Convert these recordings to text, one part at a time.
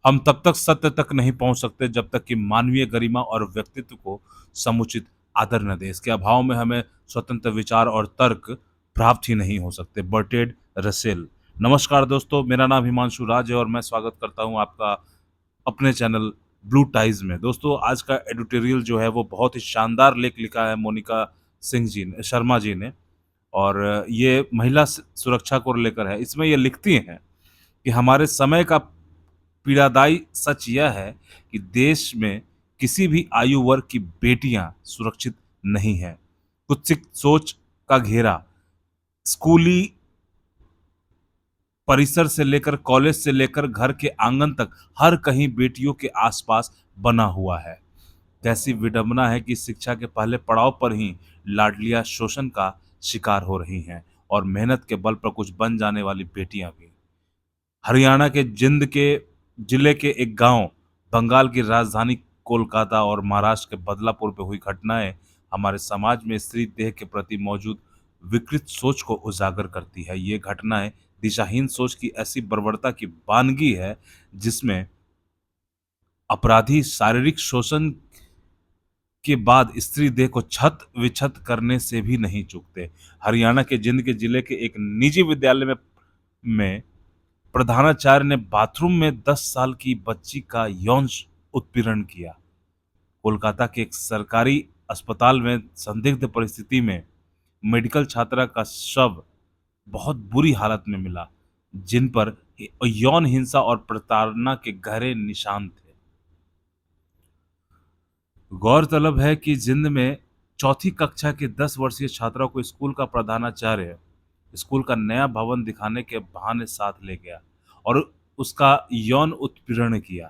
हम तब तक सत्य तक नहीं पहुंच सकते जब तक कि मानवीय गरिमा और व्यक्तित्व को समुचित आदर न दें। इसके अभाव में हमें स्वतंत्र विचार और तर्क प्राप्त ही नहीं हो सकते। बर्टेड रसेल। नमस्कार दोस्तों, मेरा नाम हिमांशु राज है और मैं स्वागत करता हूं आपका अपने चैनल ब्लू टाइज में। दोस्तों, आज का एडिटोरियल जो है वो बहुत ही शानदार लेख लिखा है मोनिका सिंह जी ने, शर्मा जी ने। और ये महिला सुरक्षा को लेकर है। इसमें ये लिखती हैं कि हमारे समय का पीड़ादायी सच यह है कि देश में किसी भी आयु वर्ग की बेटियां सुरक्षित नहीं हैं। कुत्सित सोच का घेरा स्कूली परिसर से लेकर कॉलेज से लेकर घर के आंगन तक हर कहीं बेटियों के आसपास बना हुआ है। कैसी विडंबना है कि शिक्षा के पहले पड़ाव पर ही लाडलियां शोषण का शिकार हो रही हैं और मेहनत के बल पर कुछ बन जाने वाली बेटियां भी। हरियाणा के जिंद के जिले के एक गांव, बंगाल की राजधानी कोलकाता और महाराष्ट्र के बदलापुर में हुई घटनाएं हमारे समाज में स्त्री देह के प्रति मौजूद विकृत सोच को उजागर करती है। ये घटनाएं दिशाहीन सोच की ऐसी बर्बरता की बानगी है जिसमें अपराधी शारीरिक शोषण के बाद स्त्री देह को छत विछत करने से भी नहीं चूकते। हरियाणा के जिंद के जिले के एक निजी विद्यालय में प्रधानाचार्य ने बाथरूम में 10 साल की बच्ची का यौन उत्पीड़न किया। कोलकाता के एक सरकारी अस्पताल में संदिग्ध परिस्थिति में मेडिकल छात्रा का शव बहुत बुरी हालत में मिला, जिन पर यौन हिंसा और प्रताड़ना के गहरे निशान थे। गौरतलब है कि जिंद में चौथी कक्षा की 10 वर्षीय छात्रा को स्कूल का प्रधानाचार्य स्कूल का नया भवन दिखाने के बहाने साथ ले गया और उसका यौन उत्पीड़न किया।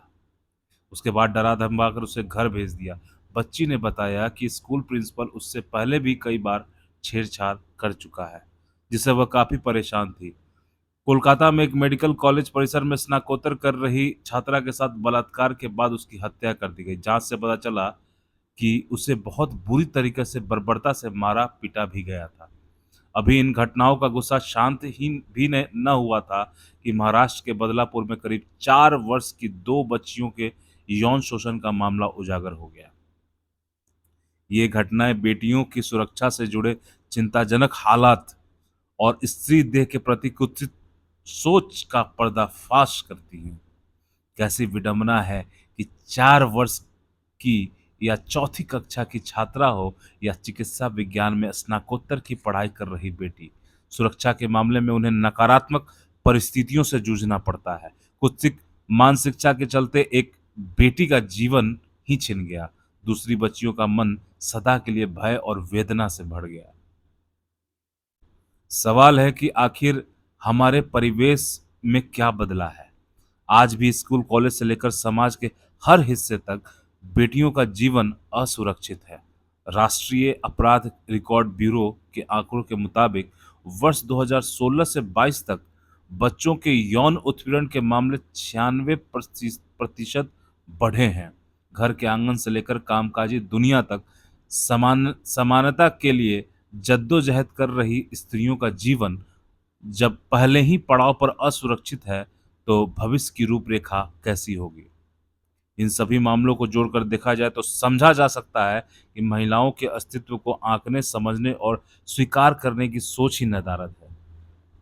उसके बाद डरा धमकाकर उसे घर भेज दिया। बच्ची ने बताया कि स्कूल प्रिंसिपल उससे पहले भी कई बार छेड़छाड़ कर चुका है, जिससे वह काफी परेशान थी। कोलकाता में एक मेडिकल कॉलेज परिसर में स्नातकोत्तर कर रही छात्रा के साथ बलात्कार के बाद उसकी हत्या कर दी गई। जांच से पता चला कि उसे बहुत बुरी तरीके से बर्बरता से मारा पीटा भी गया था। अभी इन घटनाओं का गुस्सा शांत ही भी न हुआ था कि महाराष्ट्र के बदलापुर में करीब 4 वर्ष की 2 बच्चियों के यौन शोषण का मामला उजागर हो गया। ये घटनाएं बेटियों की सुरक्षा से जुड़े चिंताजनक हालात और स्त्री देह के प्रति कुत्सित सोच का पर्दाफाश करती हैं। कैसी विडंबना है कि 4 वर्ष की या चौथी कक्षा की छात्रा हो या चिकित्सा विज्ञान में स्नातकोत्तर की पढ़ाई कर रही बेटी, सुरक्षा के मामले में उन्हें नकारात्मक परिस्थितियों से जूझना पड़ता है। कुत्सित मान शिक्षा के चलते एक बेटी का जीवन ही छिन गया, दूसरी बच्चियों का मन सदा के लिए भय और वेदना से भर गया। सवाल है कि आखिर हमारे परिवेश में क्या बदला है। आज भी स्कूल कॉलेज से लेकर समाज के हर हिस्से तक बेटियों का जीवन असुरक्षित है। राष्ट्रीय अपराध रिकॉर्ड ब्यूरो के आंकड़ों के मुताबिक वर्ष 2016 से 22 तक बच्चों के यौन उत्पीड़न के मामले 96% बढ़े हैं। घर के आंगन से लेकर कामकाजी दुनिया तक समानता के लिए जद्दोजहद कर रही स्त्रियों का जीवन जब पहले ही पड़ाव पर असुरक्षित है, तो भविष्य की रूपरेखा कैसी होगी। इन सभी मामलों को जोड़कर देखा जाए तो समझा जा सकता है कि महिलाओं के अस्तित्व को आंकने, समझने और स्वीकार करने की सोच ही नदारद है।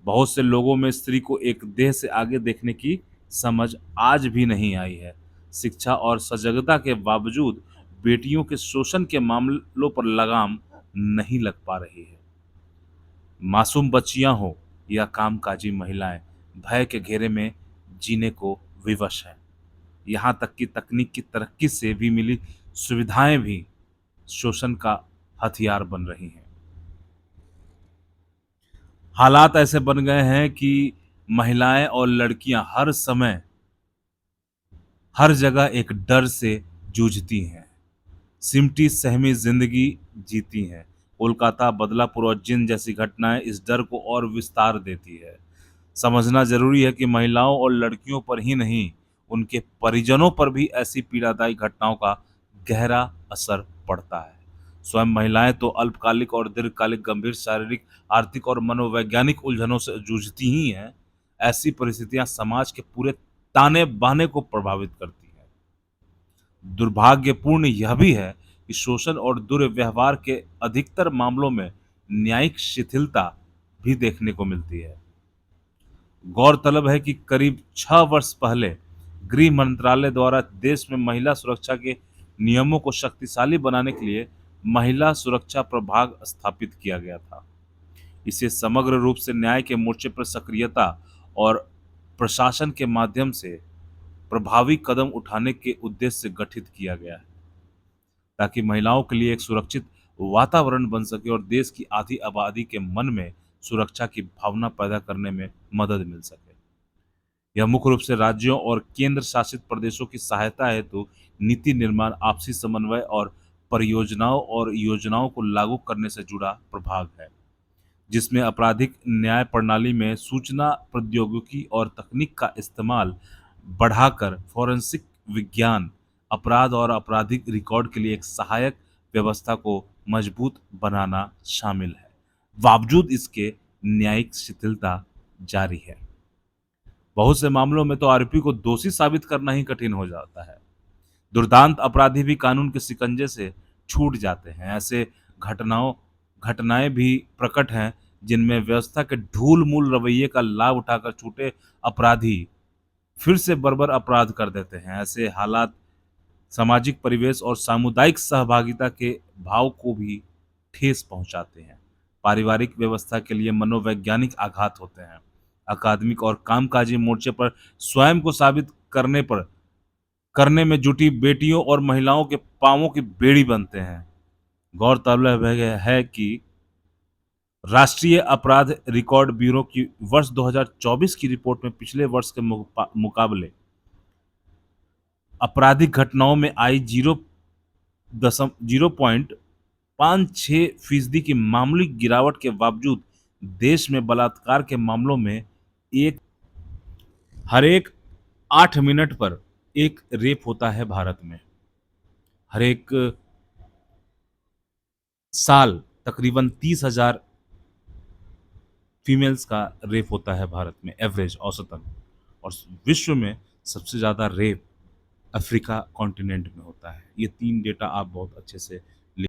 बहुत से लोगों में स्त्री को एक देह से आगे देखने की समझ आज भी नहीं आई है। शिक्षा और सजगता के बावजूद बेटियों के शोषण के मामलों पर लगाम नहीं लग पा रही है। मासूम बच्चियां हो या कामकाजी महिलाएं भय के घेरे में जीने को विवश हैं। यहाँ तक कि तकनीक की तरक्की से भी मिली सुविधाएं भी शोषण का हथियार बन रही हैं। हालात ऐसे बन गए हैं कि महिलाएं और लड़कियां हर समय हर जगह एक डर से जूझती हैं, सिमटी सहमी जिंदगी जीती हैं। कोलकाता, बदलापुर और जिंद जैसी घटनाएं इस डर को और विस्तार देती है। समझना जरूरी है कि महिलाओं और लड़कियों पर ही नहीं, उनके परिजनों पर भी ऐसी पीड़ादायी घटनाओं का गहरा असर पड़ता है। स्वयं महिलाएं तो अल्पकालिक और दीर्घकालिक गंभीर शारीरिक, आर्थिक और मनोवैज्ञानिक उलझनों से जूझती ही हैं। ऐसी परिस्थितियां समाज के पूरे ताने-बाने को प्रभावित करती है। दुर्भाग्यपूर्ण यह भी है कि शोषण और दुर्व्यवहार के अधिकतर मामलों में न्यायिक शिथिलता भी देखने को मिलती है। गौरतलब है कि करीब 6 वर्ष पहले गृह मंत्रालय द्वारा देश में महिला सुरक्षा के नियमों को शक्तिशाली बनाने के लिए महिला सुरक्षा प्रभाग स्थापित किया गया था। इसे समग्र रूप से न्याय के मोर्चे पर सक्रियता और प्रशासन के माध्यम से प्रभावी कदम उठाने के उद्देश्य से गठित किया गया है, ताकि महिलाओं के लिए एक सुरक्षित वातावरण बन सके और देश की आधी आबादी के मन में सुरक्षा की भावना पैदा करने में मदद मिल सके। यह मुख्य रूप से राज्यों और केंद्र शासित प्रदेशों की सहायता हेतु नीति निर्माण, आपसी समन्वय और परियोजनाओं और योजनाओं को लागू करने से जुड़ा प्रभाग है, जिसमें आपराधिक न्याय प्रणाली में सूचना प्रौद्योगिकी और तकनीक का इस्तेमाल बढ़ाकर फोरेंसिक विज्ञान, अपराध और आपराधिक रिकॉर्ड के लिए एक सहायक व्यवस्था को मजबूत बनाना शामिल है। बावजूद इसके न्यायिक शिथिलता जारी है। बहुत से मामलों में तो आरोपी को दोषी साबित करना ही कठिन हो जाता है। दुर्दांत अपराधी भी कानून के शिकंजे से छूट जाते हैं। ऐसे घटनाएं भी प्रकट हैं जिनमें व्यवस्था के ढूल-मूल रवैये का लाभ उठाकर छूटे अपराधी फिर से बर्बर अपराध कर देते हैं। ऐसे हालात सामाजिक परिवेश और सामुदायिक सहभागिता के भाव को भी ठेस पहुंचाते हैं। पारिवारिक व्यवस्था के लिए मनोवैज्ञानिक आघात होते हैं। अकादमिक और कामकाजी मोर्चे पर स्वयं को साबित करने में जुटी बेटियों और महिलाओं के पांवों की बेड़ी बनते हैं। गौरतलब है कि राष्ट्रीय अपराध रिकॉर्ड ब्यूरो की वर्ष 2024 की रिपोर्ट में पिछले वर्ष के मुकाबले आपराधिक घटनाओं में आई 0.56% की मामूली गिरावट के बावजूद देश में बलात्कार के मामलों में एक हर एक 8 मिनट पर एक रेप होता है भारत में। हर एक साल तकरीबन 30,000 फीमेल्स का रेप होता है भारत में, एवरेज औसतन। और विश्व में सबसे ज़्यादा रेप अफ्रीका कॉन्टिनेंट में होता है। ये 3 डेटा आप बहुत अच्छे से